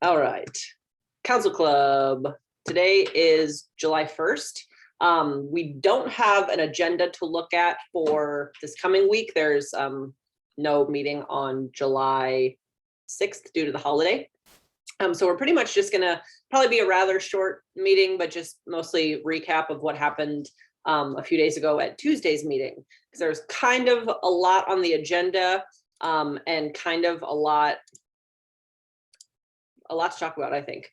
All right. Council Club. Today is July 1st. We don't have an agenda to look at for this coming week. There's no meeting on July 6th due to the holiday. So we're pretty much just gonna probably be a rather short meeting, but just mostly recap of what happened a few days ago at Tuesday's meeting. Because there's kind of a lot on the agenda and kind of a lot to talk about, I think.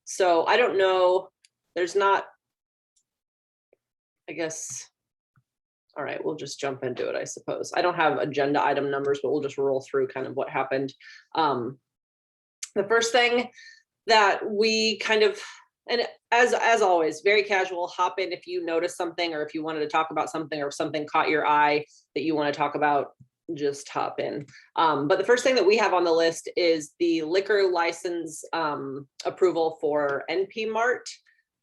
So I don't know, there's not, I guess, all right, we'll just jump into it, I suppose. I don't have agenda item numbers, but we'll just roll through kind of what happened. The first thing that we kind of, and as always, very casual, hop in if you notice something or if you wanted to talk about something or if something caught your eye that you want to talk about, just hop in. But the first thing that we have on the list is the liquor license approval for NP Mart.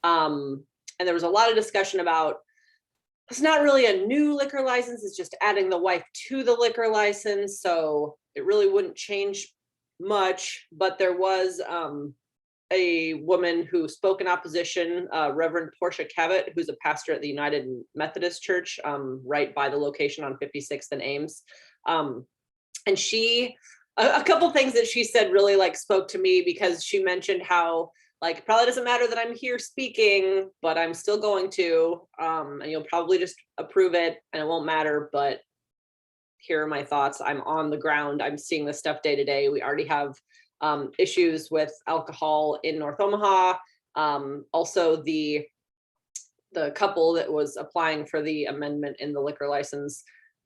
And there was a lot of discussion about it's not really a new liquor license, it's just adding the wife to the liquor license. So it really wouldn't change much, but there was a woman who spoke in opposition, Reverend Portia Cavett, who's a pastor at the United Methodist Church, right by the location on 56th and Ames. And she, a couple things that she said really like spoke to me, because she mentioned how like it probably doesn't matter that I'm here speaking, but I'm still going to, and you'll probably just approve it and it won't matter, but here are my thoughts. I'm on the ground. I'm seeing this stuff day to day. We already have issues with alcohol in North Omaha. Also, the couple that was applying for the amendment in the liquor license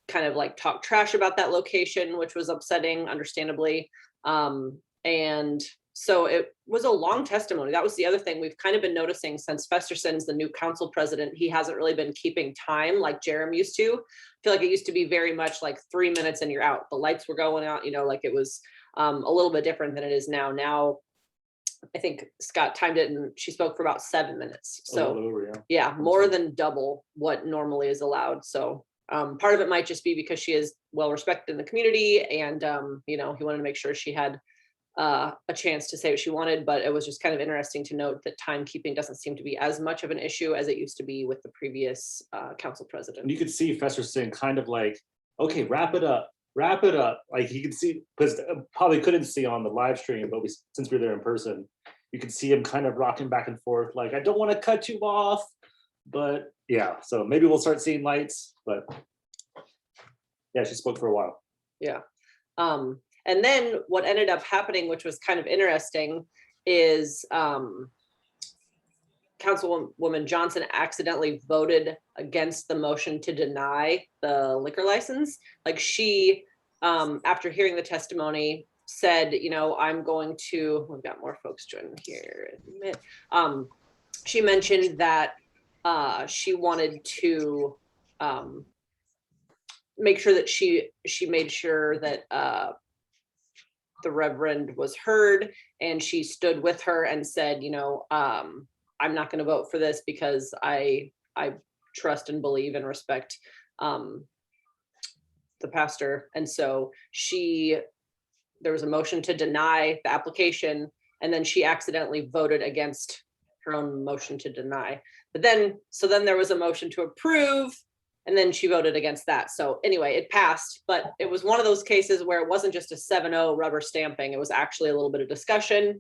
kind of like talked trash about that location, which was upsetting, understandably. And so it was a long testimony. That was the other thing we've kind of been noticing since Festerson's the new council president. He hasn't really been keeping time like Jerem used to. I feel like it used to be very much like 3 minutes and you're out. The lights were going out, you know, like it was a little bit different than it is now. Now, I think Scott timed it and she spoke for about 7 minutes. So over, yeah, more than double what normally is allowed. So part of it might just be because she is well respected in the community and, you know, he wanted to make sure she had a chance to say what she wanted, but it was just kind of interesting to note that timekeeping doesn't seem to be as much of an issue as it used to be with the previous council president. And you could see Festerson kind of like, okay, wrap it up. Like you could see, because probably couldn't see on the live stream, but since we were there in person, you could see him kind of rocking back and forth, like, I don't want to cut you off, but yeah, so maybe we'll start seeing lights, but yeah, she spoke for a while. Yeah. And then what ended up happening, which was kind of interesting, is Councilwoman Johnson accidentally voted against the motion to deny the liquor license. Like she, after hearing the testimony, said, you know, I'm going to, we've got more folks joining here in a minute. She mentioned that she wanted to make sure that she made sure that the Reverend was heard, and she stood with her and said, you know, I'm not going to vote for this because I trust and believe and respect the pastor. And so there was a motion to deny the application, and then she accidentally voted against her own motion to deny. But then there was a motion to approve, and then she voted against that. So anyway, it passed, but it was one of those cases where it wasn't just a 7-0 rubber stamping. It was actually a little bit of discussion,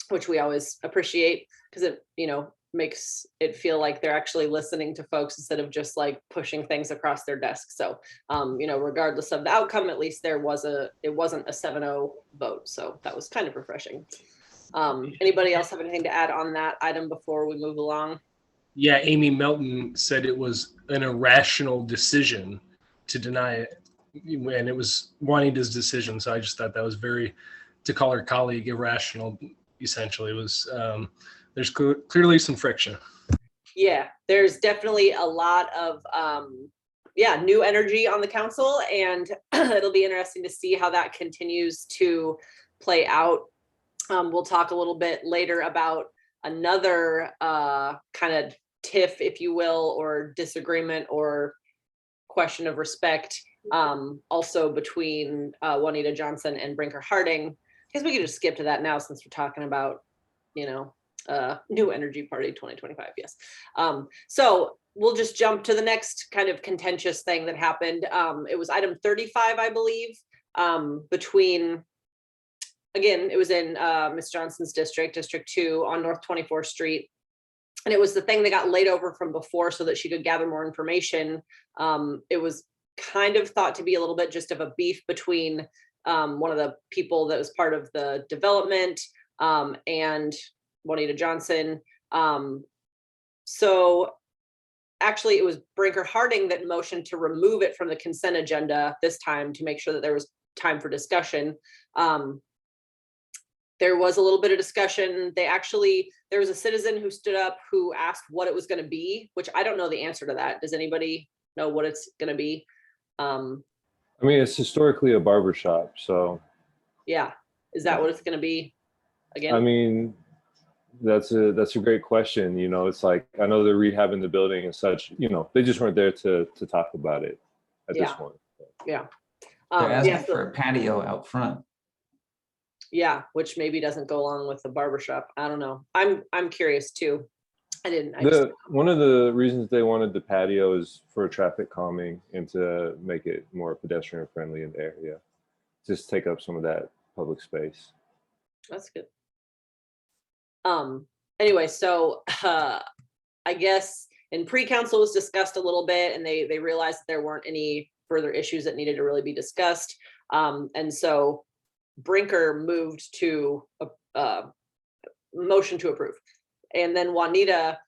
which we always appreciate because it, you know, makes it feel like they're actually listening to folks instead of just like pushing things across their desk. So, you know, regardless of the outcome, at least it wasn't a 7-0 vote. So that was kind of refreshing. Anybody else have anything to add on that item before we move along? Yeah, Amy Melton said it was an irrational decision to deny it, and it was Juanita's decision. So I just thought that was very, to call her colleague irrational, essentially. It was, there's clearly some friction. Yeah, there's definitely a lot of, new energy on the council, and it'll be interesting to see how that continues to play out. We'll talk a little bit later about another kind of tiff, if you will, or disagreement or question of respect, also between Juanita Johnson and Brinker Harding, guess we could just skip to that now since we're talking about, new energy party 2025. Yes. So we'll just jump to the next kind of contentious thing that happened. It was item 35, I believe, between, again, it was in Ms. Johnson's district, District 2 on North 24th Street. And it was the thing that got laid over from before so that she could gather more information. It was kind of thought to be a little bit just of a beef between one of the people that was part of the development and Juanita Johnson. So actually it was Brinker Harding that motioned to remove it from the consent agenda this time to make sure that there was time for discussion. There was a little bit of discussion. There was a citizen who stood up who asked what it was going to be, which I don't know the answer to that. Does anybody know what it's going to be? I mean, it's historically a barber shop, so. Yeah, is that what it's going to be again? I mean, that's a great question. It's like, I know they're rehabbing the building and such, they just weren't there to talk about it at this point. Yeah. They're asking yeah, so- for a patio out front. Yeah, which maybe doesn't go along with the barbershop. I don't know. I'm curious too. One of the reasons they wanted the patio is for traffic calming and to make it more pedestrian friendly in the area. Just take up some of that public space. That's good. Anyway, so I guess in pre-council was discussed a little bit, and they realized that there weren't any further issues that needed to really be discussed. And so Brinker moved to a motion to approve. And then Juanita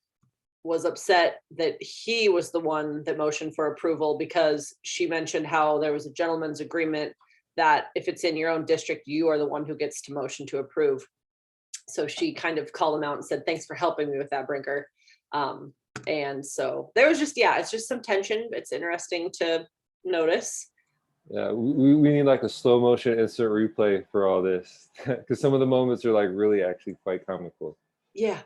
was upset that he was the one that motioned for approval because she mentioned how there was a gentleman's agreement that if it's in your own district, you are the one who gets to motion to approve. So she kind of called him out and said, thanks for helping me with that, Brinker. And so there was just, it's just some tension. It's interesting to notice. Yeah, we need like a slow motion insert replay for all this because some of the moments are like really actually quite comical. Yeah.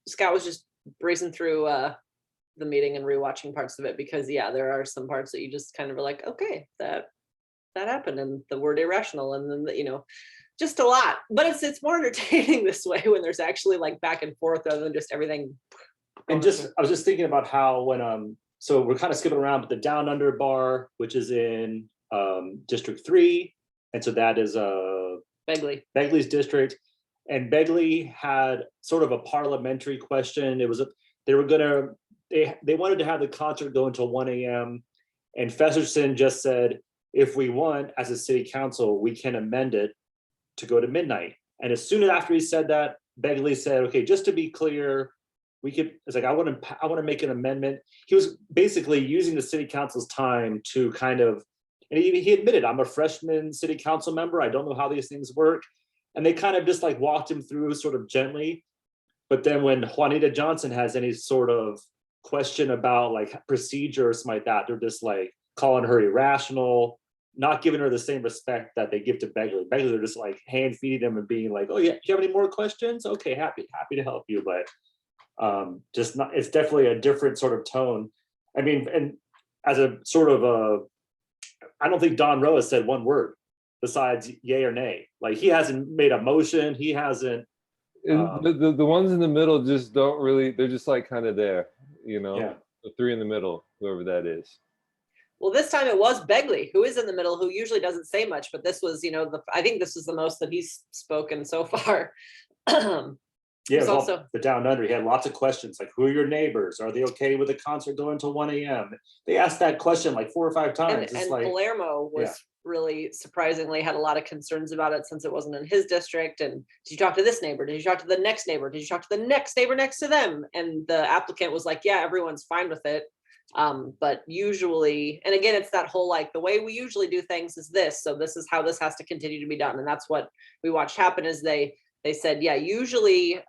Scott was just breezing through the meeting and rewatching parts of it because there are some parts that you just kind of are like, okay, that happened, and the word irrational, and then just a lot. But it's more entertaining this way when there's actually like back and forth rather than just everything. And I was just thinking about how when so we're kind of skipping around, but the Down Under Bar, which is in District 3, and so that is Begley's district, and Begley had sort of a parliamentary question. It was they wanted to have the concert go until 1 a.m. and Festerson just said, if we want as a city council, we can amend it to go to midnight. And as soon as after he said that, Begley said, okay, just to be clear, it's like, I want to make an amendment. He was basically using the city council's time to kind of, and he admitted, I'm a freshman city council member. I don't know how these things work. And they kind of just like walked him through sort of gently. But then when Juanita Johnson has any sort of question about like procedure or something like that, they're just like calling her irrational, not giving her the same respect that they give to Begley. Begley, they're just like hand feeding him and being like, oh yeah, do you have any more questions? Okay, happy to help you. But just not, it's definitely a different sort of tone. I mean, and as a sort of I don't think Don Rowe has said one word besides yay or nay. Like he hasn't made a motion. He hasn't. The ones in the middle just don't really, they're just like kind of there, Yeah. The three in the middle, whoever that is. Well, this time it was Begley who is in the middle, who usually doesn't say much, but this was, I think this is the most that he's spoken so far. Yeah, There's also the Down Under. He had lots of questions like, who are your neighbors? Are they okay with the concert going until 1 a.m.? They asked that question like 4 or 5 times. and like, Palermo was really surprisingly had a lot of concerns about it since it wasn't in his district. And did you talk to this neighbor? Did you talk to the next neighbor? Did you talk to the next neighbor next to them? And the applicant was like, yeah, everyone's fine with it. But usually, and again, it's that whole like the way we usually do things is this. So this is how this has to continue to be done. And that's what we watched happen is they said, yeah, usually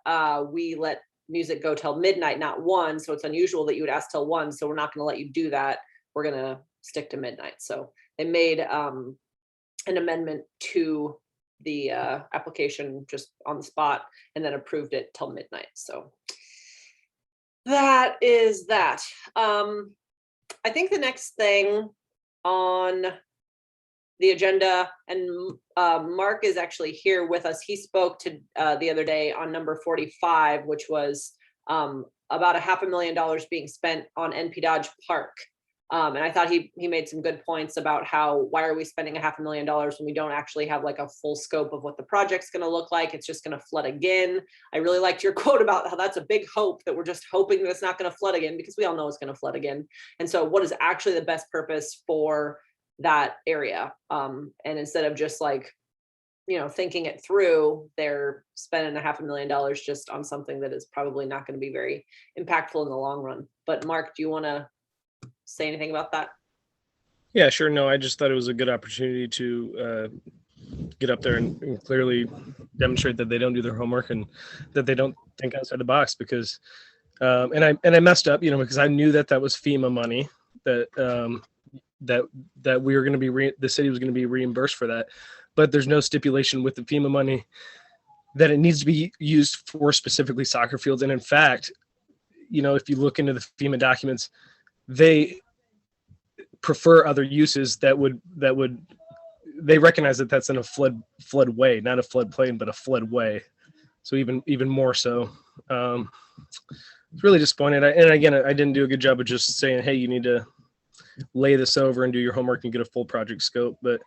we let music go till midnight, not 1. So it's unusual that you would ask till 1. So we're not going to let you do that. We're going to stick to midnight. So they made an amendment to the application just on the spot and then approved it till midnight. So that is that. I think the next thing on the agenda, and Mark is actually here with us. He spoke to the other day on number 45, which was about $500,000 being spent on NP Dodge Park. And I thought he made some good points about why are we spending $500,000 when we don't actually have like a full scope of what the project's going to look like. It's just going to flood again. I really liked your quote about how that's a big hope, that we're just hoping that it's not going to flood again, because we all know it's going to flood again. And so what is actually the best purpose for that area? And instead of just like, thinking it through, they're spending $500,000 just on something that is probably not going to be very impactful in the long run. But Mark, do you want to say anything about that? Yeah, sure. No, I just thought it was a good opportunity to get up there and clearly demonstrate that they don't do their homework and that they don't think outside the box. Because and I messed up, because I knew that was FEMA money, that we were going to be the city was going to be reimbursed for that, but there's no stipulation with the FEMA money that it needs to be used for specifically soccer fields. And in fact, if you look into the FEMA documents, they prefer other uses that would they recognize that that's in a floodway, not a floodplain, but a floodway. So even more so. It's really disappointed. And again, I didn't do a good job of just saying, hey, you need to lay this over and do your homework and get a full project scope, but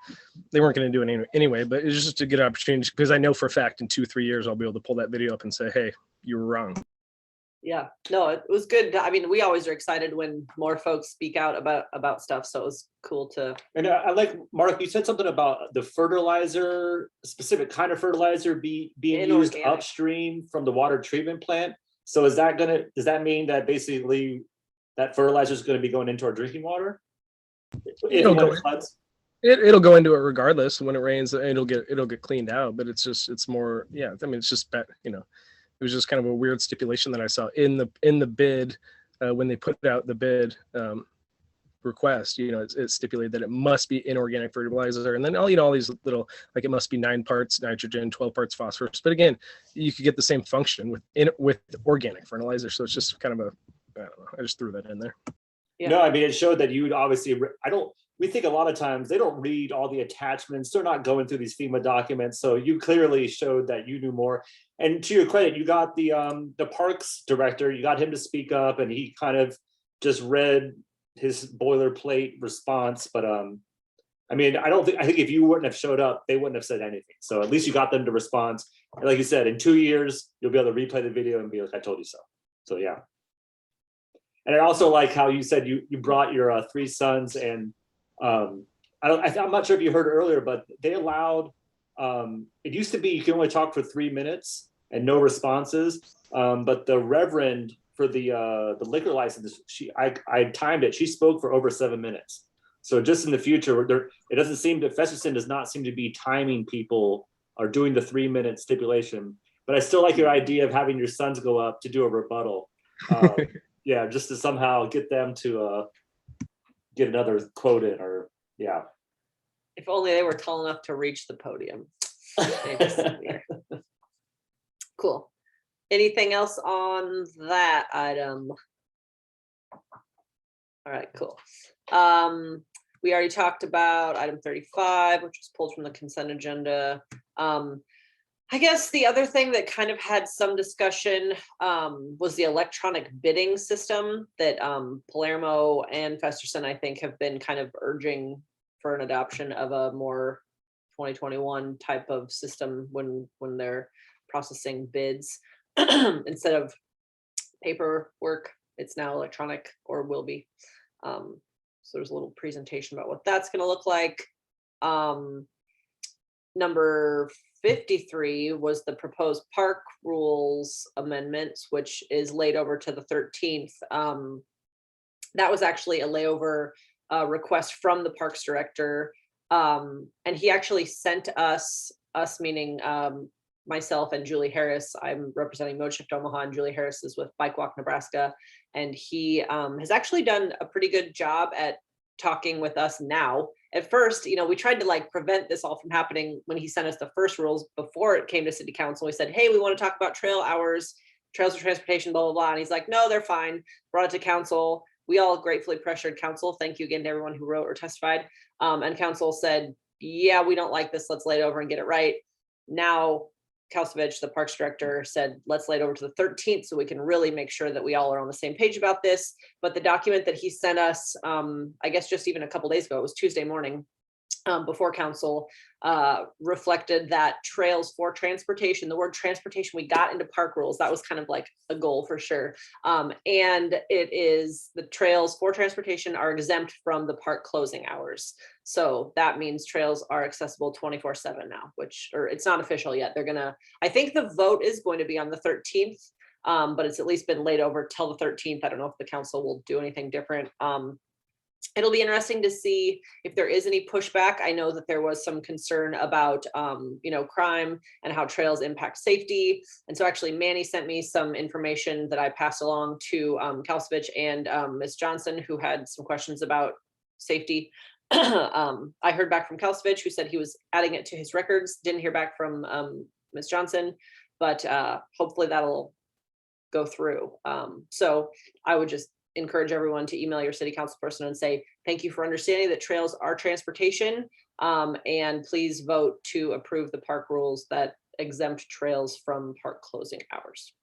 they weren't going to do it anyway. But it's just a good opportunity, because I know for a fact in 2-3 years I'll be able to pull that video up and say, hey, you were wrong. Yeah, no, it was good. I mean, we always are excited when more folks speak out about stuff. So it was cool to. And I like, Mark, you said something about the fertilizer, specific kind of fertilizer being used Inorganic. upstream from the water treatment plant. So does that mean that basically that fertilizer is going to be going into our drinking water? It'll go into it regardless. When it rains, it'll get cleaned out, but it's more, yeah. I mean, it's just, it was just kind of a weird stipulation that I saw in the bid when they put out the bid request. It stipulated that it must be inorganic fertilizer, and then all these little, like, it must be 9 parts nitrogen, 12 parts phosphorus. But again, you could get the same function with organic fertilizer. So it's just kind of I don't know. I just threw that in there. Yeah. No, I mean, it showed that you would obviously. We think a lot of times they don't read all the attachments. They're not going through these FEMA documents. So you clearly showed that you knew more. And to your credit, you got the parks director, you got him to speak up, and he kind of just read his boilerplate response. But I mean, I think if you wouldn't have showed up, they wouldn't have said anything. So at least you got them to respond. And like you said, in 2 years, you'll be able to replay the video and be like, I told you so. So yeah. And I also like how you said you brought your 3 sons, and I'm not sure if you heard earlier, but they allowed, it used to be you can only talk for 3 minutes and no responses. But the Reverend for the liquor license, I timed it. She spoke for over 7 minutes. So just in the future, it doesn't seem to, Festerson does not seem to be timing people or doing the 3-minute stipulation. But I still like your idea of having your sons go up to do a rebuttal. Yeah, just to somehow get them to get another quote in, or yeah. If only they were tall enough to reach the podium. They just sit there. Cool. Anything else on that item? All right, cool. We already talked about item 35, which was pulled from the consent agenda. I guess the other thing that kind of had some discussion was the electronic bidding system that Palermo and Festerson, I think, have been kind of urging for an adoption of a more 2021 type of system when they're processing bids. Instead of paperwork, it's now electronic, or will be. So there's a little presentation about what that's going to look like. Number 53 was the proposed park rules amendments, which is laid over to the 13th. That was actually a layover request from the parks director. And he actually sent us meaning myself and Julie Harris. I'm representing Mode Shift Omaha, and Julie Harris is with Bike Walk Nebraska. And he has actually done a pretty good job at talking with us now. At first, we tried to prevent this all from happening when he sent us the first rules before it came to city council. We said, hey, we want to talk about trail hours, trails of transportation, blah, blah, blah. And he's like, no, they're fine. Brought it to council. We all gratefully pressured council. Thank you again to everyone who wrote or testified. And council said, yeah, we don't like this, let's lay it over and get it right. Now, Kalsevich, the Parks Director, said, let's lay it over to the 13th so we can really make sure that we all are on the same page about this. But the document that he sent us, I guess just even a couple days ago, it was Tuesday morning, before council, reflected that trails for transportation, the word transportation, we got into park rules. That was kind of like a goal for sure. And it is the trails for transportation are exempt from the park closing hours. So that means trails are accessible 24/7 now, or it's not official yet. I think the vote is going to be on the 13th, but it's at least been laid over till the 13th. I don't know if the council will do anything different. It'll be interesting to see if there is any pushback. I know that there was some concern about, crime and how trails impact safety. And so actually Manny sent me some information that I passed along to Kalsevich and Ms. Johnson, who had some questions about safety. I heard back from Kalsevich, who said he was adding it to his records. Didn't hear back from Ms. Johnson, but hopefully that'll go through. So I would just encourage everyone to email your city council person and say, thank you for understanding that trails are transportation. And please vote to approve the park rules that exempt trails from park closing hours.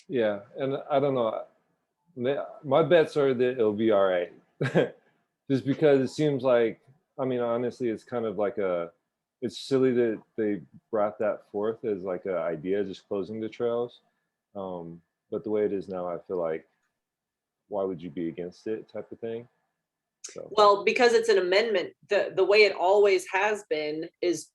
Yeah, and I don't know. My bets are that it'll be all right. Just because it seems like, I mean, honestly, it's kind of like it's silly that they brought that forth as like an idea, just closing the trails. But the way it is now, I feel like, why would you be against it type of thing? So. Well, because it's an amendment, the way it always has been is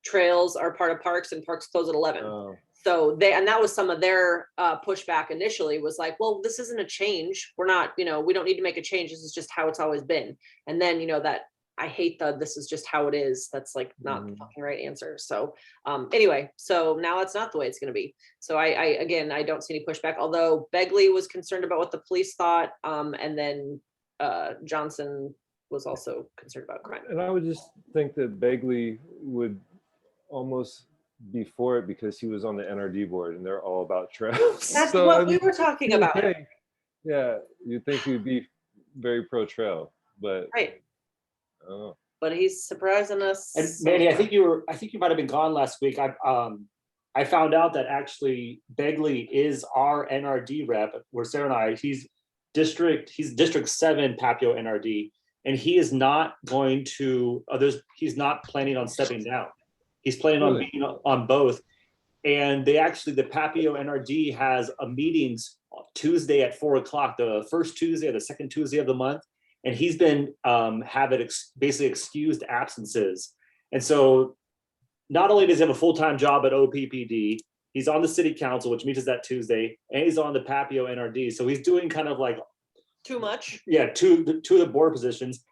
trails are part of parks and parks close at 11. So and that was some of their pushback initially, was like, well, this isn't a change. We're not, we don't need to make a change. This is just how it's always been. And then, that I hate this is just how it is. That's like not the fucking right answer. So anyway, so now it's not the way it's going to be. So I don't see any pushback, although Begley was concerned about what the police thought. And then Johnson was also concerned about crime. And I would just think that Begley would almost be for it because he was on the NRD board and they're all about trails. That's so, what we were talking about. Okay. Yeah, you'd think he'd be very pro trail, but right. Oh. But he's surprising us. And Manny, I think you might have been gone last week. I found out that actually Begley is our NRD rep. Where Sarah and I, he's District 7 Papio NRD, and he is not going to. He's not planning on stepping down. He's planning on being on both. And the Papio NRD has a meetings Tuesday at 4:00, the first Tuesday or the second Tuesday of the month. And he's been basically excused absences. And so not only does he have a full-time job at OPPD, he's on the city council, which meets that Tuesday, and he's on the Papio NRD. So he's doing kind of like too much. Yeah, two of the board positions.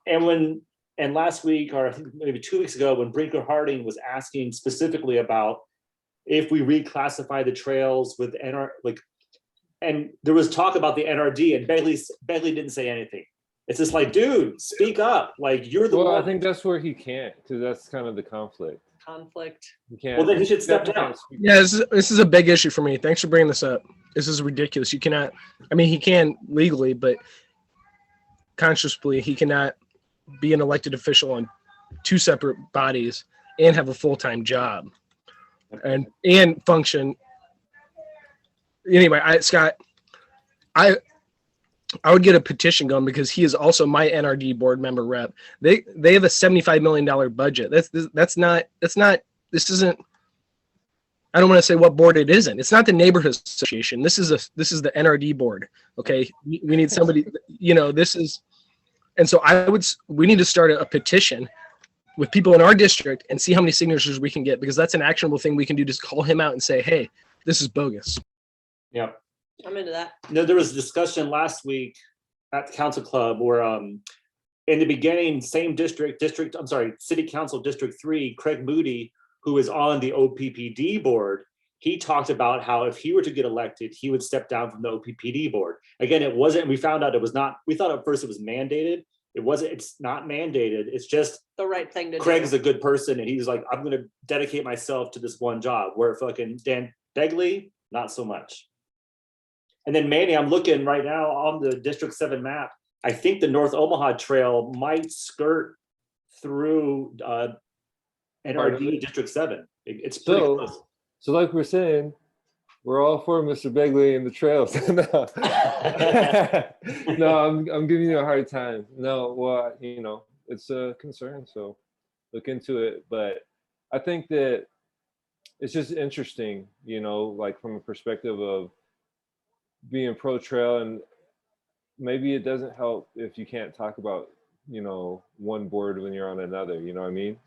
And last week, or I think maybe 2 weeks ago, when Brinker Harding was asking specifically about if we reclassify the trails with and there was talk about the NRD, and Begley didn't say anything. It's just like, dude, speak up. Like, you're the one. Well, I think that's where he can't, because that's kind of the conflict. He can't. Well, then he should step down. Yeah, this is a big issue for me. Thanks for bringing this up. This is ridiculous. You cannot, he can legally, but consciously, he cannot be an elected official on two separate bodies and have a full-time job and function. Anyway, Scott, I would get a petition going because he is also my NRD board member rep. They have a $75 million budget. This isn't, I don't want to say what board it isn't. It's not the neighborhood association. This is the NRD board. Okay. We need somebody, and so we need to start a petition with people in our district and see how many signatures we can get, because that's an actionable thing we can do. Just call him out and say, hey, this is bogus. Yeah. I'm into that. No, there was a discussion last week at the council club where in the beginning, same city council District 3, Craig Moody, who is on the OPPD board, he talked about how if he were to get elected, he would step down from the OPPD board. Again, it wasn't, we found out it was not, we thought at first it was mandated. It's not mandated. It's just the right thing to do. Craig's a good person, and he's like, I'm going to dedicate myself to this one job, where fucking Dan Begley, not so much. And then Manny, I'm looking right now on the District 7 map. I think the North Omaha Trail might skirt through NRD District 7. It's pretty So, close. so like we're saying, we're all for Mr. Begley and the trails. No, no, I'm giving you a hard time. No, well, you know, it's a concern, so look into it. But I think that it's just interesting, you know, like from a perspective of being pro trail, and maybe it doesn't help if you can't talk about, you know, one board when you're on another, you know what I mean?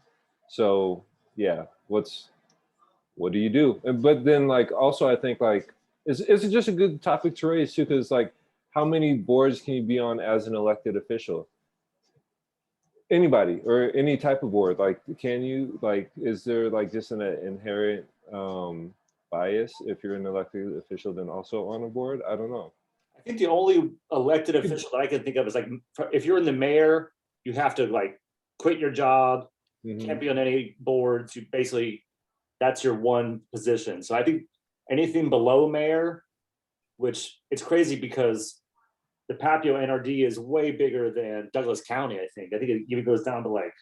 So yeah, what do you do? But then like also I think like it's just a good topic to raise too, because like how many boards can you be on as an elected official? Anybody or any type of board, like can you, like, is there like just an inherent bias if you're an elected official then also on a board? I don't know. I think the only elected official that I can think of is like, if you're in the mayor, you have to like quit your job, Mhm. can't be on any boards. You basically, that's your one position. So I think anything below mayor, which it's crazy because the Papio NRD is way bigger than Douglas County, I think. I think it even goes down to like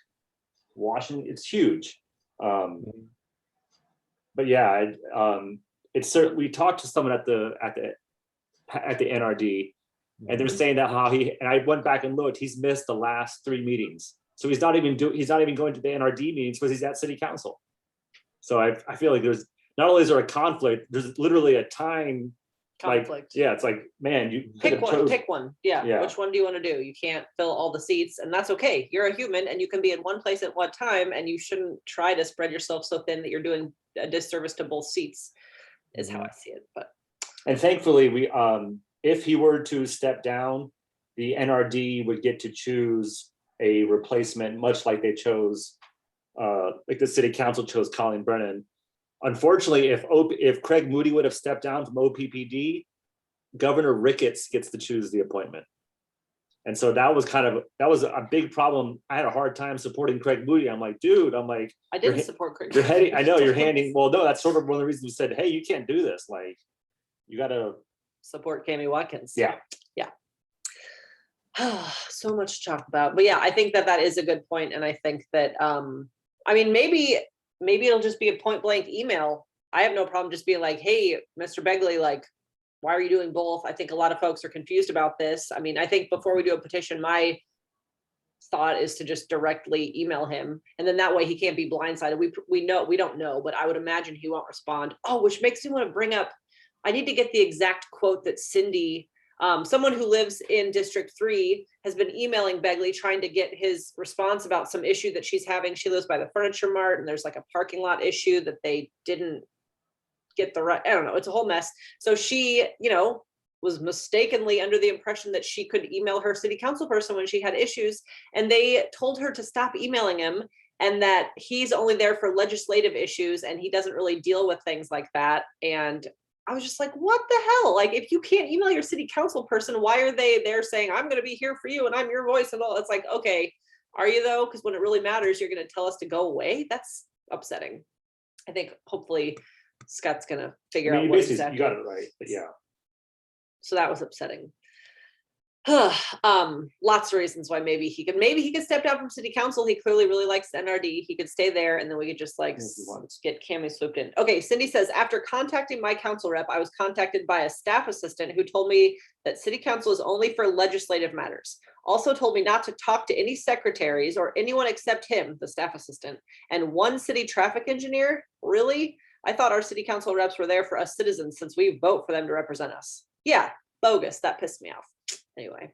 Washington. It's huge. But yeah, it's certainly, we talked to someone at the NRD, and they're saying that how and I went back and looked, he's missed the last 3 meetings. So he's not even going to the NRD meetings because he's at city council. So I feel like there's, not only is there a conflict, there's literally a time Conflict. Yeah, it's like, man, you Pick one, pick one. Yeah. Yeah. Which one do you want to do? You can't fill all the seats, and that's okay. You're a human and you can be in one place at one time, and you shouldn't try to spread yourself so thin that you're doing a disservice to both seats, is how I see it. But And thankfully, we if he were to step down, the NRD would get to choose a replacement, much like they chose, like the city council chose Colleen Brennan. Unfortunately, if Craig Moody would have stepped down from OPPD, Governor Ricketts gets to choose the appointment. And so that was a big problem. I had a hard time supporting Craig Moody. I'm like, dude, I didn't support Craig. you're heading, I know you're handing, well, no, that's sort of one of the reasons we said, hey, you can't do this. Like, you gotta Support Kami Watkins. Yeah. So much to talk about. But yeah, I think that is a good point. And I think that I mean, maybe it'll just be a point blank email. I have no problem just being like, hey, Mr. Begley, like, why are you doing both? I think a lot of folks are confused about this. I mean, I think before we do a petition, my thought is to just directly email him, and then that way he can't be blindsided. We don't know, but I would imagine he won't respond. Oh, which makes me want to bring up, I need to get the exact quote that Cindy, someone who lives in District 3, has been emailing Begley trying to get his response about some issue that she's having. She lives by the Furniture Mart, and there's like a parking lot issue that they didn't get the right, I don't know, it's a whole mess. So she, was mistakenly under the impression that she could email her city council person when she had issues, and they told her to stop emailing him, and that he's only there for legislative issues and he doesn't really deal with things like that. And I was just like, what the hell? Like, if you can't email your city council person, why are they there saying, I'm going to be here for you and I'm your voice and all? It's like, okay, are you though? Because when it really matters, you're going to tell us to go away. That's upsetting. I think hopefully Scott's going to figure out what exactly. You got it right, but yeah. So that was upsetting. Lots of reasons why maybe he could step down from city council. He clearly really likes the NRD. He could stay there, and then we could just like get Kami swooped in. Okay, Cindy says, after contacting my council rep, I was contacted by a staff assistant who told me that city council is only for legislative matters. Also told me not to talk to any secretaries or anyone except him, the staff assistant, and one city traffic engineer. Really? I thought our city council reps were there for us citizens since we vote for them to represent us. Yeah, bogus. That pissed me off. Anyway,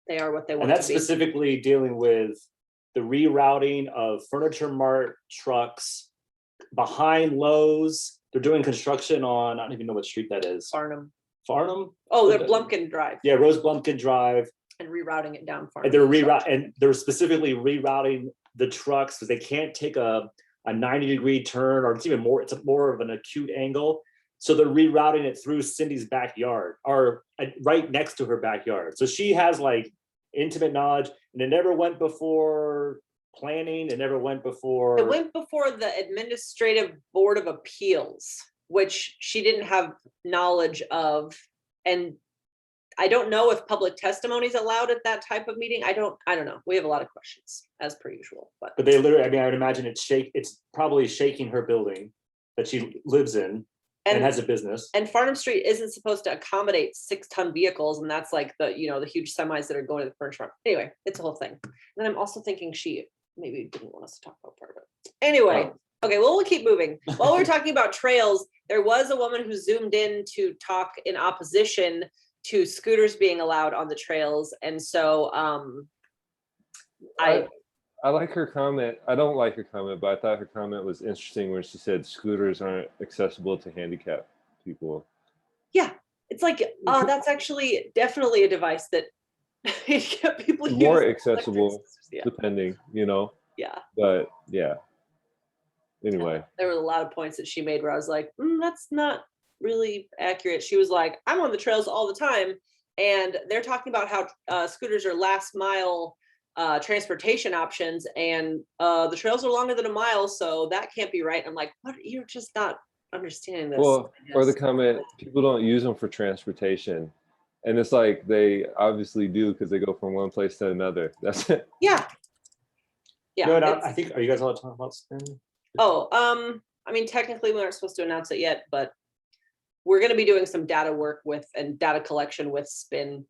they are what they want. And that's specifically dealing with the rerouting of Furniture Mart trucks behind Lowe's. They're doing construction on, I don't even know what street that is. Farnham. Oh, they're Blumpkin Drive. Yeah, Rose Blumpkin Drive. And rerouting it down Farnham. And they're specifically rerouting the trucks because they can't take a 90-degree turn, or it's even more, it's more of an acute angle. So they're rerouting it through Cindy's backyard, or right next to her backyard. So she has like intimate knowledge, and it never went before planning. It never went before. It went before the Administrative Board of Appeals, which she didn't have knowledge of. And I don't know if public testimony is allowed at that type of meeting. I don't know. We have a lot of questions as per usual, but They literally, I mean, I would imagine it's probably shaking her building that she lives in and has a business. and Farnham Street isn't supposed to accommodate 6-ton vehicles, and that's like the, you know, the huge semis that are going to the furniture farm. Anyway, it's a whole thing. And then I'm also thinking she maybe didn't want us to talk about part of it. Anyway, okay, well, we'll keep moving. While we're talking about trails, there was a woman who zoomed in to talk in opposition to scooters being allowed on the trails. And so I like her comment. I don't like her comment, but I thought her comment was interesting where she said scooters aren't accessible to handicapped people. yeah, it's like, that's actually definitely a device that people use. More accessible, Yeah. depending, you know, Yeah. but yeah. Anyway, There were a lot of points that she made where I was like, that's not really accurate. She was like, I'm on the trails all the time, and they're talking about how scooters are last mile transportation options, and the trails are longer than a mile, so that can't be right. I'm like, what? You're just not understanding this. well, I or the guess. comment, people don't use them for transportation. And it's like they obviously do because they go from one place to another. That's it. Yeah. Yeah. No, it's- I think, are you guys allowed to talk about spin? I mean, technically we aren't supposed to announce it yet, but we're going to be doing some data work with and data collection with Spin.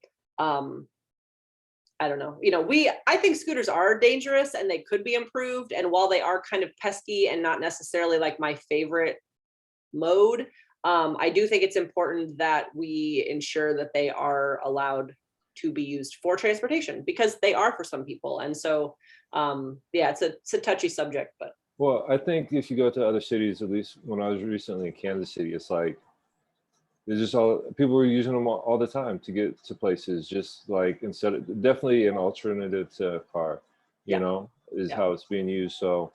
I don't know. You know, I think scooters are dangerous and they could be improved. And while they are kind of pesky and not necessarily like my favorite mode, I do think it's important that we ensure that they are allowed to be used for transportation, because they are for some people. And so, yeah, it's a touchy subject, but Well, I think if you go to other cities, at least when I was recently in Kansas City, it's like they're just all people were using them all the time to get to places. Just like instead of definitely an alternative to a car, you Yeah. know, is Yeah. how it's being used. So,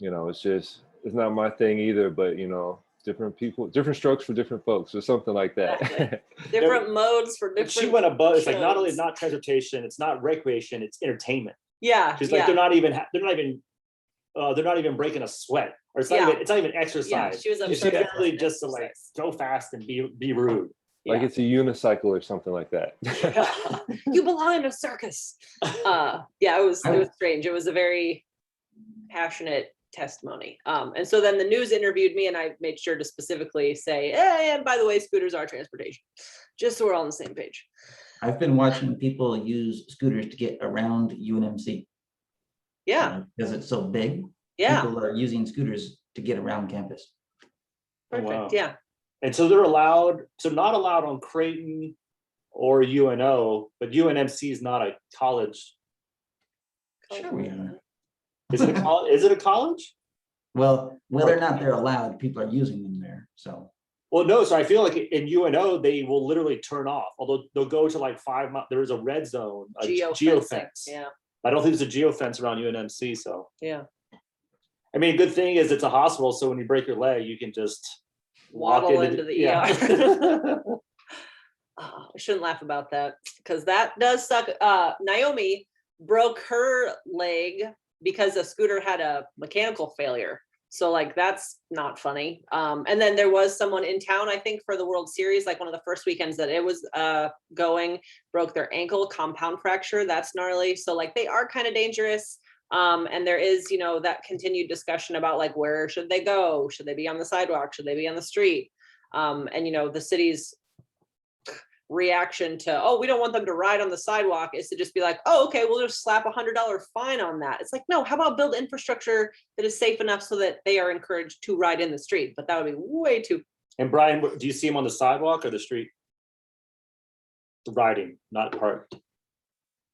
you know, it's not my thing either. But you know, different people, different strokes for different folks, or something like that. Exactly. different modes for But different. she went above, it's like not only shows. not transportation, it's not recreation, it's entertainment. Yeah. She's like, they're not even breaking a sweat, or it's not even Yeah, exercise. she was It's upset. literally just to like go fast and be rude. Like Yeah. it's a unicycle or something like that. You belong in a circus. Yeah, it was strange. It was a very passionate testimony. And so then the news interviewed me, and I made sure to specifically say, hey, and by the way, scooters are transportation, just so we're all on the same page. I've been watching people use scooters to get around UNMC. Yeah, Because it's so big. yeah, People are using scooters to get around campus. perfect. Wow. Yeah, And so they're not allowed on Creighton or UNO, but UNMC is not a college. Sure we are. Is it a college? Is it a college? Well, whether or not they're allowed, people are using them there, so. Well, no, so I feel like in UNO, they will literally turn off, although they'll go to like 5 miles. There is a red zone, a geofence. Yeah, I don't think there's a geofence around UNMC, so. yeah. I mean, good thing is it's a hospital, so when you break your leg, you can just walk Waddle into the ER. I shouldn't laugh about that, because that does suck. Naomi broke her leg because a scooter had a mechanical failure. So like, that's not funny. And then there was someone in town, I think for the World Series, like one of the first weekends that it was going, broke their ankle, compound fracture. That's gnarly. So like, they are kind of dangerous. And there is, you know, that continued discussion about like, where should they go? Should they be on the sidewalk? Should they be on the street? And, you know, the city's reaction to, oh, we don't want them to ride on the sidewalk, is to just be like, oh, okay, we'll just slap $100 fine on that. It's like, no, how about build infrastructure that is safe enough so that they are encouraged to ride in the street? But that would be way too. And Brian, do you see him on the sidewalk or the street? Riding, not parked.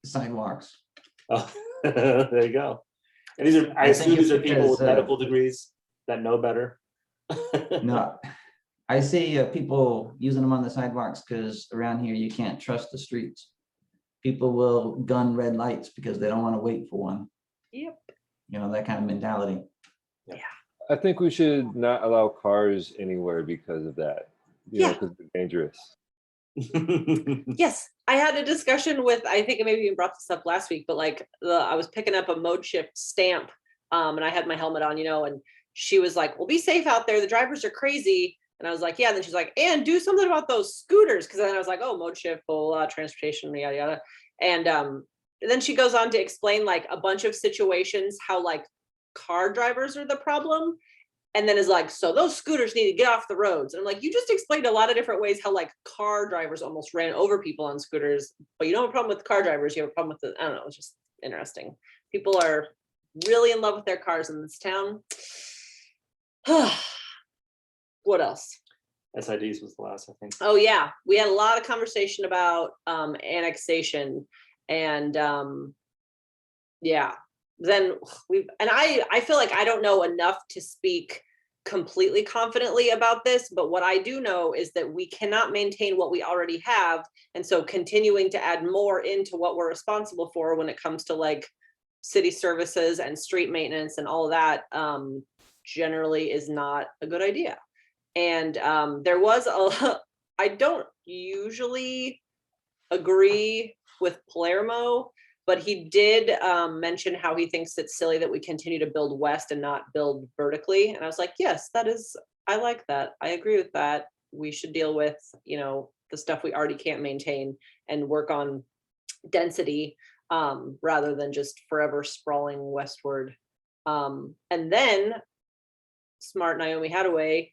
Sidewalks. Oh, there you go. And these are, I I assume think these it's are people with because, medical degrees that know better. No, I see people using them on the sidewalks because around here you can't trust the streets. People will gun red lights because they don't want to wait for one. Yep. You know, that kind of mentality. I think we should not allow cars anywhere because of that. You know, Yeah. because they're dangerous. Yes, I had a discussion with, I think I maybe even brought this up last week, but like I was picking up a mode shift stamp, and I had my helmet on, you know, and she was like, well, be safe out there. The drivers are crazy. And I was like, yeah. And then she's like, and do something about those scooters. Cause then I was like, oh, mode shift, full transportation, yada, yada. And then she goes on to explain like a bunch of situations, how like car drivers are the problem. And then is like, so those scooters need to get off the roads. And I'm like, you just explained a lot of different ways how like car drivers almost ran over people on scooters, but you don't have a problem with car drivers, you have a problem with the, I don't know, it's just interesting. People are really in love with their cars in this town. What else? SIDs was the last, I think. Oh yeah, we had a lot of conversation about annexation and yeah. Then I feel like I don't know enough to speak completely confidently about this, but what I do know is that we cannot maintain what we already have. And so continuing to add more into what we're responsible for when it comes to like city services and street maintenance and all of that generally is not a good idea. And there was I don't usually agree with Palermo, but he did mention how he thinks it's silly that we continue to build west and not build vertically. And I was like, yes, I like that. I agree with that. We should deal with, the stuff we already can't maintain and work on density rather than just forever sprawling westward. And then smart Naomi Hadaway,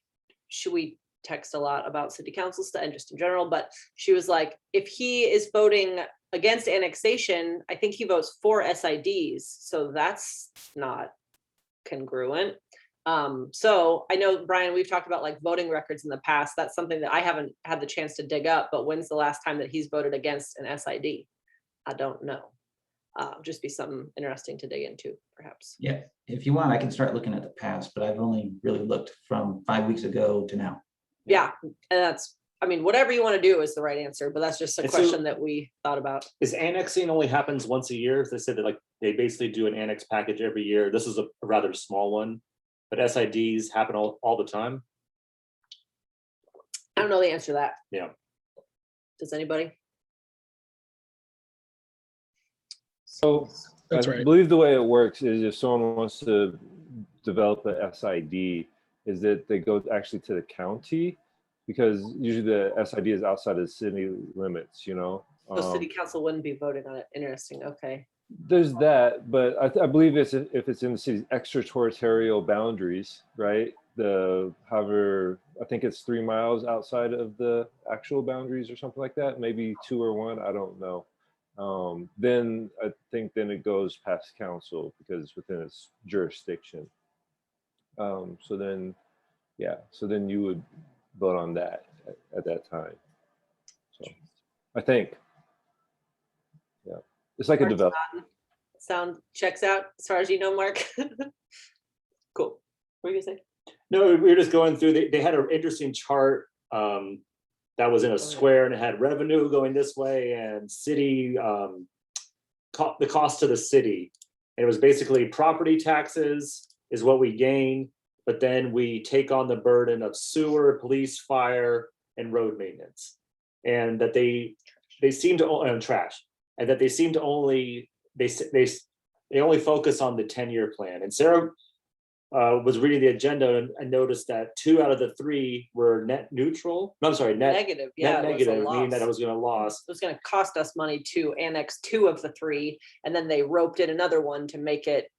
we text a lot about city council stuff and just in general, but she was like, if he is voting against annexation, I think he votes for SIDs. So that's not congruent. So I know, Brian, we've talked about like voting records in the past. That's something that I haven't had the chance to dig up, but when's the last time that he's voted against an SID? I don't know. Just be something interesting to dig into, perhaps. Yeah, if you want, I can start looking at the past, but I've only really looked from 5 weeks ago to now. Yeah, and whatever you want to do is the right answer, but that's just a And so- question that we thought about. Is annexing only happens once a year? They said that like they basically do an annex package every year. This is a rather small one, but SIDs happen all the time. I don't know the answer to that. Yeah. Does anybody? So That's I right. believe the way it works is if someone wants to develop a SID, is that they go actually to the county, because usually the SID is outside of the city limits, So city council wouldn't be voting on it. Interesting. Okay. There's that, but I believe if it's in the city's extraterritorial boundaries, right? However, I think it's 3 miles outside of the actual boundaries or something like that, maybe 2 or 1, I don't know. Then I think then it goes past council because it's within its jurisdiction. So then you would vote on that at that time. So I think, yeah, it's like a Mark's development. nodding. Sound checks out as far as you know, Mark. Cool. What were you gonna say? No, we were just going through, they had an interesting chart that was in a square and it had revenue going this way and city, the cost to the city. And it was basically property taxes is what we gain, but then we take on the burden of sewer, police, fire, and road maintenance. And that they seem to, and trash, and that they seem to only, they only focus on the 10-year plan. And Sarah was reading the agenda and noticed that 2 out of the 3 were net neutral. No, I'm sorry, net Negative. Yeah, net it was a negative, meaning that loss. it was going to loss. It was going to cost us money to annex 2 of the 3, and then they roped in another one to make it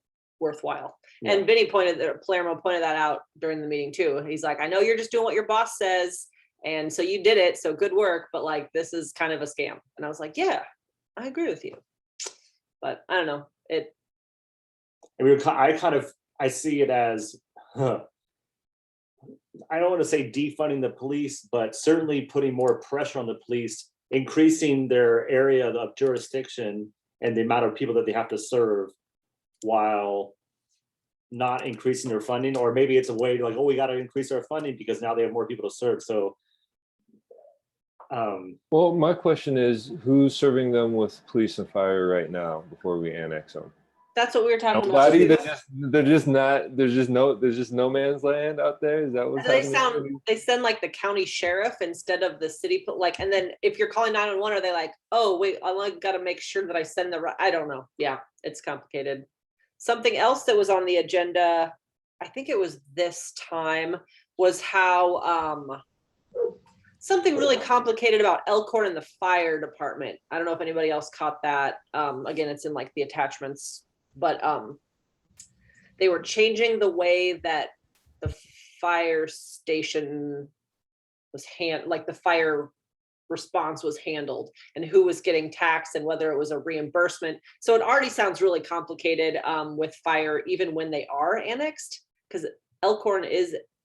worthwhile. Yeah. And Palermo pointed that out during the meeting too. He's like, I know you're just doing what your boss says, and so you did it, so good work, but like this is kind of a scam. And I was like, yeah, I agree with you. But I don't know. I see it as, I don't want to say defunding the police, but certainly putting more pressure on the police, increasing their area of jurisdiction and the amount of people that they have to serve while not increasing their funding. Or maybe it's a way to like, oh, we got to increase our funding because now they have more people to serve. So Well, my question is, who's serving them with police and fire right now before we annex them? That's what we were talking Nobody. about. They're just not. There's just no man's land out there. Is that what's happening? They send like the county sheriff instead of the city, like, and then if you're calling 911, are they like, oh wait, I like got to make sure that I send the right, I don't know. Yeah, it's complicated. Something else that was on the agenda, I think it was this time, was how something really complicated about Elkhorn and the fire department. I don't know if anybody else caught that. Again, it's in like the attachments, but they were changing the way that the fire station was like the fire response was handled and who was getting taxed and whether it was a reimbursement. So it already sounds really complicated with fire, even when they are annexed, because Elkhorn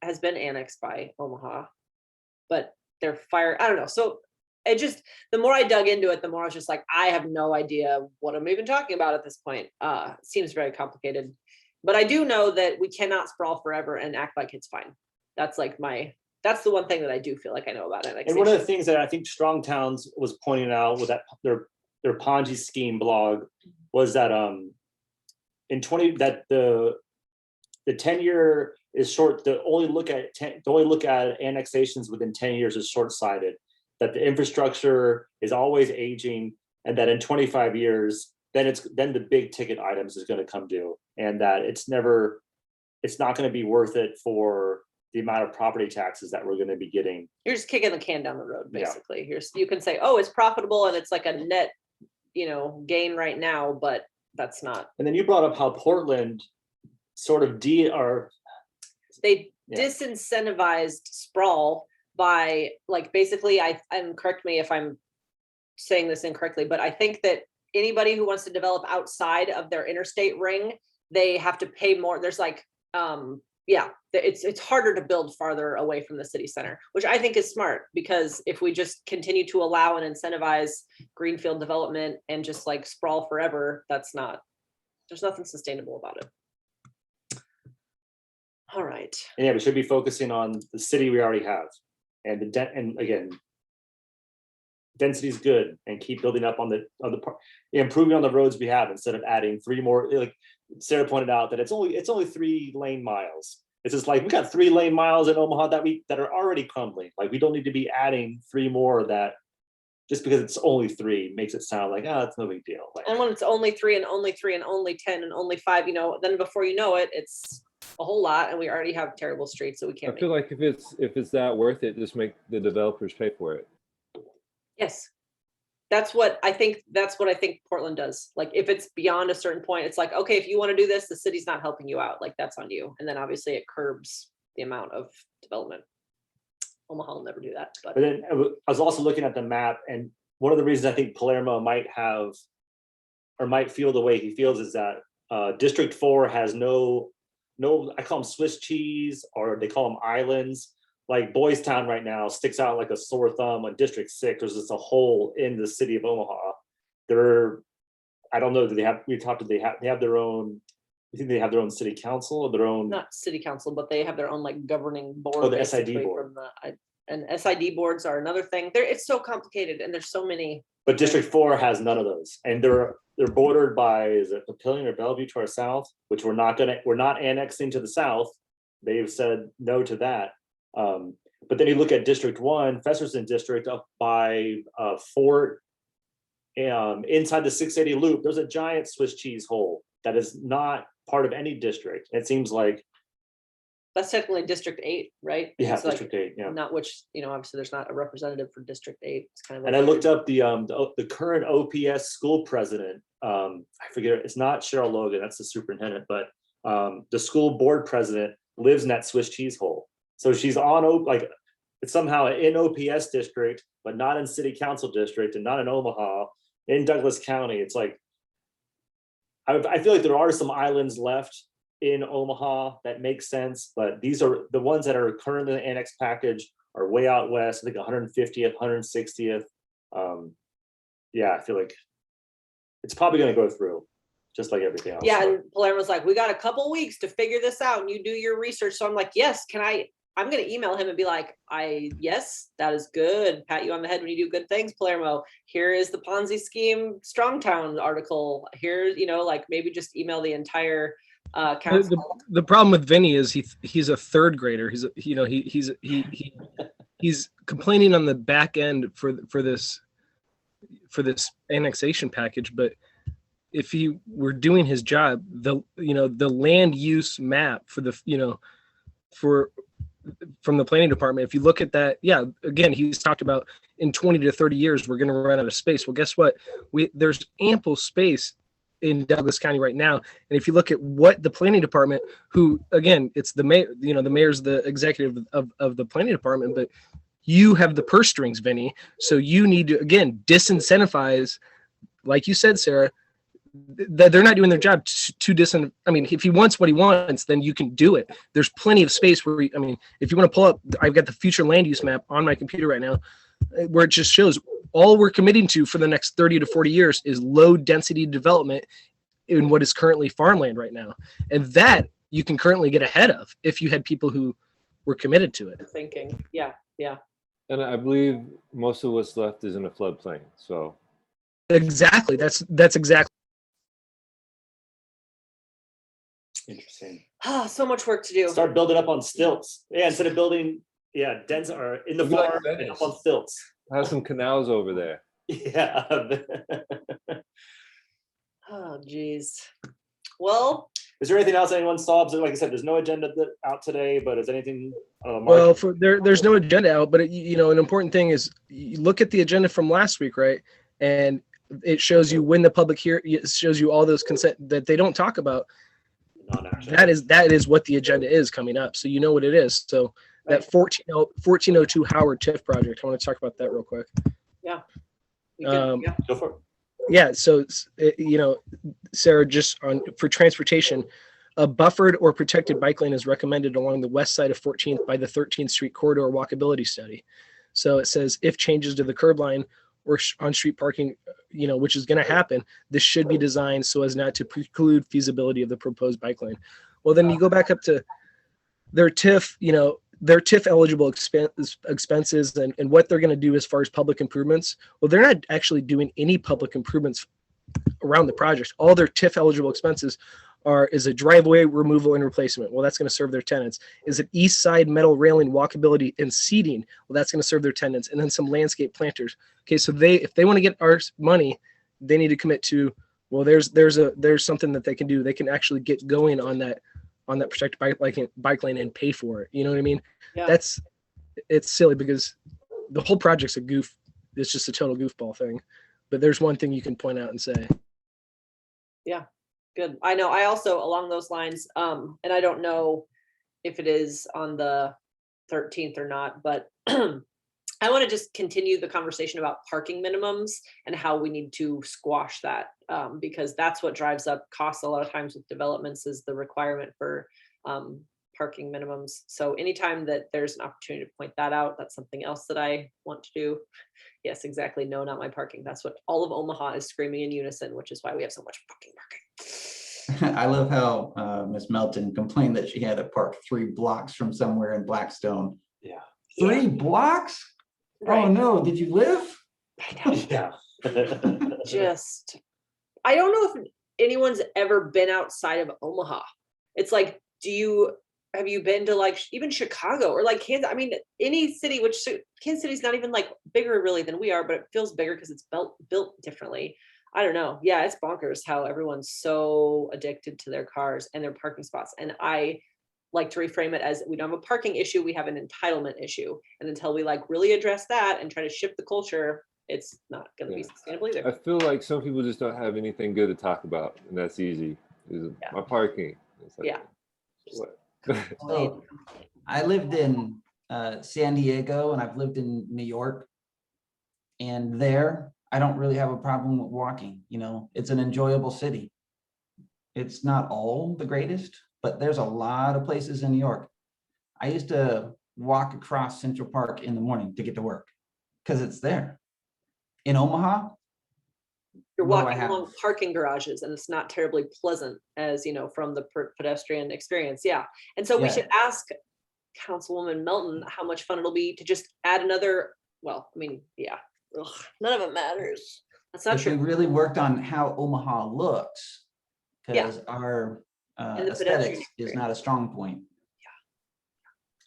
has been annexed by Omaha, but their fire, I don't know. So it just, the more I dug into it, the more I was just like, I have no idea what I'm even talking about at this point. It seems very complicated, but I do know that we cannot sprawl forever and act like it's fine. That's like that's the one thing that I do feel like I know about annexation. And one of the things that I think Strong Towns was pointing out with that their Ponzi scheme blog was that the 10-year is short. The only look at annexations within 10 years is short-sighted. That the infrastructure is always aging, and that in 25 years, then the big ticket items is going to come due, and that it's not going to be worth it for the amount of property taxes that we're going to be getting. You're just kicking the can down the road, Yeah. basically. You can say, oh, it's profitable and it's like a net, gain right now, but that's not. And then you brought up how Portland sort of They Yeah. disincentivized sprawl by like, basically, and correct me if I'm saying this incorrectly, but I think that anybody who wants to develop outside of their interstate ring, they have to pay more. There's like, it's harder to build farther away from the city center, which I think is smart, because if we just continue to allow and incentivize greenfield development and just like sprawl forever, there's nothing sustainable about it. All right. And yeah, we should be focusing on the city we already have, and and again, density is good, and keep building up on the improving on the roads we have instead of adding 3 more. Like Sarah pointed out, that it's only 3 lane miles. It's just like we got 3 lane miles in Omaha that are already crumbling. Like we don't need to be adding 3 more that just because it's only 3 makes it sound like it's no big deal. Like, And when it's only 3 and only 3 and only 10 and only 5, then before you know it, it's a whole lot, and we already have terrible streets, so we can't. I feel like if it's that worth it, just make the developers pay for it. Yes. That's what I think Portland does. Like if it's beyond a certain point, it's like, okay, if you want to do this, the city's not helping you out. Like that's on you. And then obviously it curbs the amount of development. Omaha will never do that. but then I was also looking at the map, and one of the reasons I think Palermo might feel the way he feels is that District 4 has no, I call them Swiss cheese, or they call them islands. Like Boys Town right now sticks out like a sore thumb. On District 6, there's just a hole in the city of Omaha. I don't know, they have their own, you think they have their own city council or their own? Not city council, but they have their own like governing board. Oh, the SID basically board. And SID boards are another thing. It's so complicated, and there's so many. But District 4 has none of those, and they're bordered by, is it Papillion or Bellevue to our south, which we're not annexing to the south. They've said no to that. But then you look at District 1, Festerson District, up by Fort, inside the 680 loop, there's a giant Swiss cheese hole that is not part of any district. It seems like, That's technically District 8, right? yeah, It's like, District 8, yeah. not which, obviously there's not a representative for District 8. It's kind of. And I looked up the current OPS school president. I forget, it's not Cheryl Logan, that's the superintendent, but the school board president lives in that Swiss cheese hole. So she's on it's somehow in OPS district, but not in city council district, and not in Omaha, in Douglas County. It's like, I feel like there are some islands left in Omaha that make sense, but these are the ones that are currently in the annex package are way out west. I think 150th, 160th. I feel like it's probably going to go through, just like everything else. Yeah, and Palermo's like, we got a couple weeks to figure this out, and you do your research. So I'm like, yes, I'm going to email him and be like, yes, that is good. Pat you on the head when you do good things, Palermo. Here is the Ponzi scheme Strongtown article. Here, maybe just email the entire council. The problem with Vinny is he's a third grader. He's complaining on the back end for this annexation package, but if he were doing his job, the land use map for from the planning department. If you look at that, yeah, again, he's talked about in 20 to 30 years, we're going to run out of space. Well, guess what? There's ample space in Douglas County right now. And if you look at what the planning department, who, again, it's the mayor, the mayor's the executive of the planning department, but you have the purse strings, Vinny. So you need to, again, disincentivize, like you said, Sarah, that they're not doing their job I mean, if he wants what he wants, then you can do it. There's plenty of space where, I mean, if you want to pull up, I've got the future land use map on my computer right now, where it just shows all we're committing to for the next 30 to 40 years is low density development in what is currently farmland right now. And that you can currently get ahead of if you had people who were committed to it. Thinking, yeah, yeah. And I believe most of what's left is in a floodplain, so. Exactly. That's exactly. Interesting. Ah, so much work to do. Start building up on stilts. Yeah, instead of building, dense or in the It'd be like farm and Venice. up on stilts. Have some canals over there. Yeah. Oh, geez. Well, Is there anything else anyone saw? Like I said, there's no agenda out today, but is anything? I don't know, Well, Mark? there's no agenda out, but an important thing is you look at the agenda from last week, right? And it shows you when the public it shows you all those consent that they don't talk about. Non-action. That is what the agenda is coming up. So you know what it is. So that 1402 Howard TIF project, I want to talk about that real quick. we can, yeah. Go for it. Yeah. So, Sarah, just for transportation, a buffered or protected bike lane is recommended along the west side of 14th by the 13th Street corridor walkability study. So it says if changes to the curb line or on-street parking, which is going to happen, this should be designed so as not to preclude feasibility of the proposed bike lane. Well, then you go back up to their TIF, their TIF eligible expenses and what they're going to do as far as public improvements. Well, they're not actually doing any public improvements around the project. All their TIF eligible expenses is a driveway removal and replacement. Well, that's going to serve their tenants. Is it east side metal railing, walkability, and seating? Well, that's going to serve their tenants. And then some landscape planters. Okay, so if they want to get our money, they need to commit to, well, there's something that they can do. They can actually get going on that protected bike lane and pay for it. You know what I mean? Yeah. It's silly because the whole project's a goof. It's just a total goofball thing. But there's one thing you can point out and say. Good. I know. I also, along those lines, and I don't know if it is on the 13th or not, but I want to just continue the conversation about parking minimums and how we need to squash that, because that's what drives up costs a lot of times with developments is the requirement for parking minimums. So anytime that there's an opportunity to point that out, that's something else that I want to do. Yes, exactly. No, not my parking. That's what all of Omaha is screaming in unison, which is why we have so much parking. I love how Miss Melton complained that she had to park 3 blocks from somewhere in Blackstone. Yeah. 3 blocks? Oh Right. no, did you live? I know. Yeah. Just, I don't know if anyone's ever been outside of Omaha. It's like, have you been to like even Chicago or like Kansas? I mean, any city, which Kansas City's not even like bigger really than we are, but it feels bigger because it's built differently. I don't know. Yeah, it's bonkers how everyone's so addicted to their cars and their parking spots. And I like to reframe it as we don't have a parking issue, we have an entitlement issue. And until we like really address that and try to shift the culture, it's not going to be Yeah. sustainable either. I feel like some people just don't have anything good to talk about, and that's easy. Is Yeah. my parking. It's like, Yeah. what? So I lived in San Diego and I've lived in New York. And there, I don't really have a problem with walking. It's an enjoyable city. It's not all the greatest, but there's a lot of places in New York. I used to walk across Central Park in the morning to get to work because it's there. In Omaha, You're what do I walking have? along parking garages and it's not terribly pleasant as from the pedestrian experience. Yeah. And so we Yeah. should ask Councilwoman Melton how much fun it'll be to just add another, well, I mean, yeah, ugh, none of it matters. That's not if we true. really worked on how Omaha looks, Yeah. because our And the pedestrian aesthetics is not a strong point.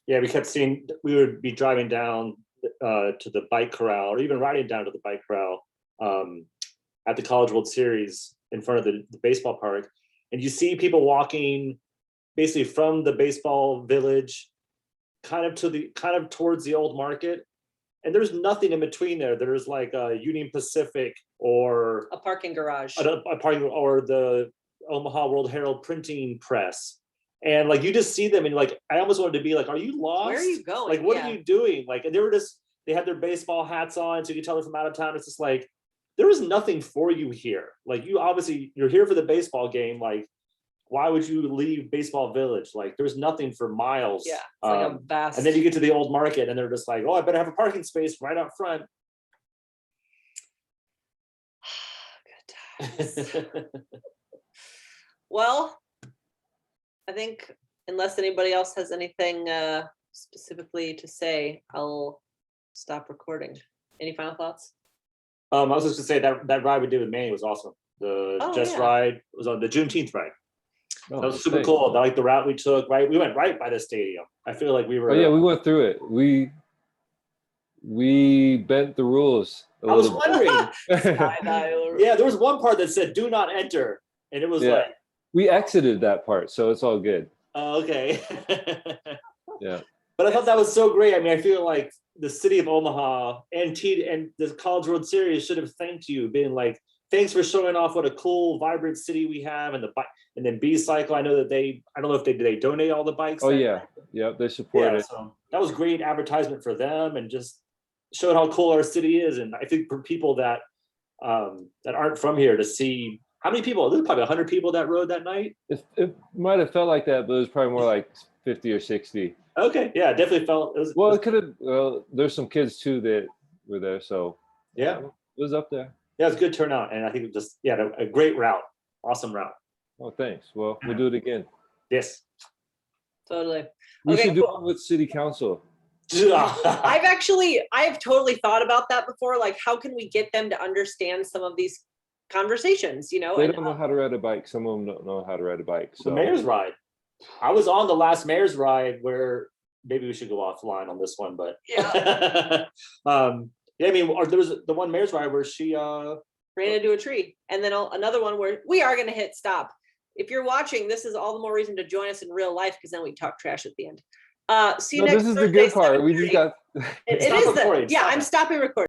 Yeah, we kept seeing, we would be driving down to the bike corral or even riding down to the bike corral at the College World Series in front of the baseball park. And you see people walking basically from the baseball village kind of towards the old market. And there's nothing in between there. There's like a Union Pacific or A parking garage. a parking or the Omaha World Herald printing press. And like you just see them and like I almost wanted to be like, are you lost? Where are you going? Like, what Yeah. are you doing? Like, and they had their baseball hats on, so you could tell they're from out of town. It's just like there is nothing for you here. Like you're here for the baseball game. Like, why would you leave Baseball Village? Like, there's nothing for miles. Yeah, it's like a vast. And then you get to the old market and they're just like, oh, I better have a parking space right out front. Good times. Well, I think unless anybody else has anything specifically to say, I'll stop recording. Any final thoughts? I was just gonna say that ride we did with Manny was awesome. The Oh, Just yeah. ride was on the Juneteenth ride. Oh, That was super thanks. cool. I like the route we took. Right, we went right by the stadium. I feel like we were. Oh yeah, we went through it. We bent the rules. I was wondering. Skydive. Yeah, there was one part that said "Do not enter," and it was Yeah. like, We exited that part, so it's all good. oh, okay. Yeah. But I thought that was so great. I mean, I feel like the city of Omaha and the College World Series should have thanked you, being like, thanks for showing off what a cool, vibrant city we have, and the bike, and then B Cycle. I know that I don't know if they donate all the bikes. Oh that yeah, night? yeah. They support Yeah. it. So that was great advertisement for them, and just showed how cool our city is. And I think for people that aren't from here to see how many people, there's probably 100 people that rode that night. It might have felt like that, but it was probably more like 50 or 60. Okay, yeah, it definitely felt. It was, Well, it could have. Well, there's some kids too that were there, so yeah, it was up there. yeah, it was a good turnout, and I think it just a great route, awesome route. Oh, thanks. Well, we'll do it again. Yes. Totally. We Okay, should do cool. it with city council. I've totally thought about that before. Like, how can we get them to understand some of these conversations, you know? They And don't know how to ride a bike. Some of them don't know how to ride a bike. The So mayor's ride. I was on the last mayor's ride where maybe we should go offline on this one, but Yeah. yeah, I mean, there was the one mayor's ride where she ran into a tree. And then another one where we are going to hit stop. If you're watching, this is all the more reason to join us in real life, because then we talk trash at the end. See you no, next this is the Thursday, good part. We just 7:30. got It Stop is the, recording, yeah, stop I'm it. stopping recording.